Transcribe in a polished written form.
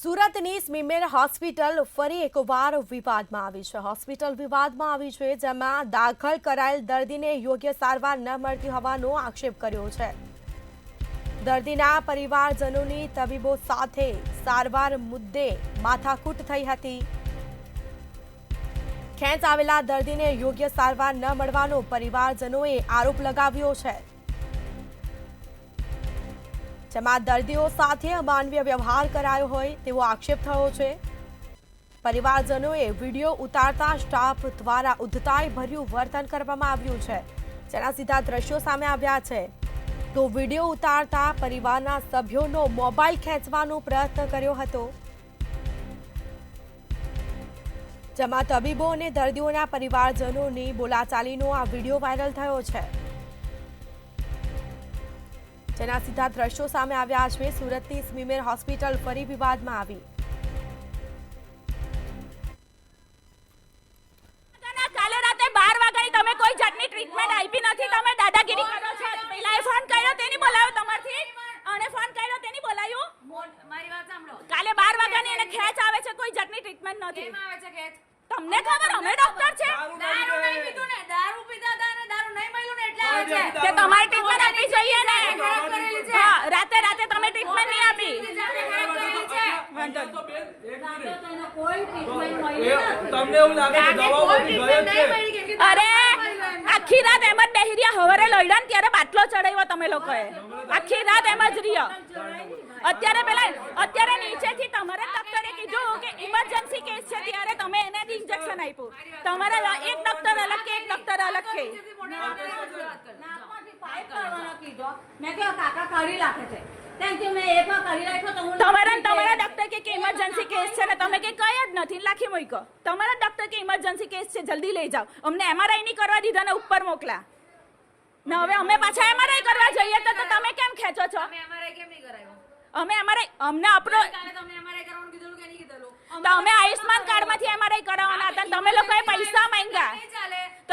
સુરતની સ્મીમેર હોસ્પિટલ ફરી એકવાર વિવાદમાં આવી છે. હોસ્પિટલ વિવાદમાં આવી છે, જેમાં દાખલ કરાયેલ દર્દીને યોગ્ય સારવાર ન મળતી હોવાનો આક્ષેપ કર્યો છે. દર્દીના પરિવારજનોની તબીબો સાથે સારવાર મુદ્દે માથાકૂટ થઈ હતી. ખેંચ આવેલા દર્દીને યોગ્ય સારવાર ન મળવાનો પરિવારજનોએ આરોપ લગાવ્યો છે. જેમાં દર્દીઓ સાથે અમાનવીય વ્યવહાર કરાયો હોય તેવો આક્ષેપ થયો છે. પરિવારજનોએ વિડીયો ઉતારતા સ્ટાફ દ્વારા ઉદ્ધતાઈ ભર્યું વર્તન કરવામાં આવ્યું છે, જેના સીધા દ્રશ્યો સામે આવ્યા છે. તો વિડીયો ઉતારતા પરિવારના સભ્યોનો મોબાઈલ ખેંચવાનો પ્રયત્ન કર્યો હતો, જેમાં તબીબો અને દર્દીઓના પરિવારજનોની બોલાચાલીનો આ વિડીયો વાયરલ થયો છે, જેના સીધા દ્રશ્યો સામે આવ્યા છે. સુરતની સ્મીમેર હોસ્પિટલ ફરી વિવાદમાં આવી. કાલે રાતે 12 વાગ્યાની તમે કોઈ જાતની ટ્રીટમેન્ટ આપી નથી. તમે દાદાગીરી કરો છો. પહેલા ફોન કર્યો તેની બોલાવ્યો તમારથી, અને ફોન કર્યો તેની બોલાવ્યો. મારી વાત સાંભળો. કાલે 12 વાગ્યાની એને ખેંચ આવે છે, કોઈ જાતની ટ્રીટમેન્ટ નથી. કેમ આવે છે ખેંચ? તમને ખબર, અમે ડોક્ટર છે. દારૂ નહીં પીધું ને, દારૂ પીધા હતા ને દારૂ નહીં મળ્યું ને એટલે આવે છે. તે તમારી ટ્રીટમેન્ટ આપવી જોઈએ ને. ખરાબ કરેલી છે. હા, રાતે તમે ટ્રીટમેન્ટ નહીં આપી. ખરાબ કરેલી છે. કોઈ ટ્રીટમેન્ટ મળી નથી. તમને એવું લાગે છે દવાઓ બધી ગઈ છે? કેમ કે અરે આખી રાત એમ જ બેહી રહ્યા. હવારે લઈડા ને ત્યારે બાટલો ચડાવ્યો તમે લોકોએ. આખી રાત એમ જ રહ્યા. અત્યારે નીચેથી તમારા ડોક્ટરે કીધું કે ઇમરજન્સી કેસ છે, ત્યારે તમે એને ઇન્જેક્શન આપ્યું. તમારા એક ડોક્ટર અલગ કે એક ડોક્ટર અલગ કે. મેં કહ્યું કાકા કરી રાખે છે. Thank you. મેં એકમાં કરી રાખ્યો તો હું તમારા ડોક્ટર કે ઇમરજન્સી કેસ છે ને તમે કે કઈ જ નથી, લાખી મૂકો. તમારા ડોક્ટર કે ઇમરજન્સી કેસ છે, જલ્દી લઈ જાઓ. અમને એમઆરઆઈ નહીં કરવા દીધા ને ઉપર મોકલા. ને હવે અમે પાછા એમઆરઆઈ કરવા જઈએ તો તમે કેમ ખેંચો છો? તમે એમઆરઆઈ કેમ નહીં કરાવ્યો? અમે એમઆરઆઈ અમને આપણો કાલે તમને એમઆરઆઈ કરવાનું કીધું કે નહીં કીધું? તો અમે આયુષ્માન કાર્ડમાંથી એમઆરઆઈ કરાવવાના હતા. તમે લોકોએ પૈસા માંગ્યા.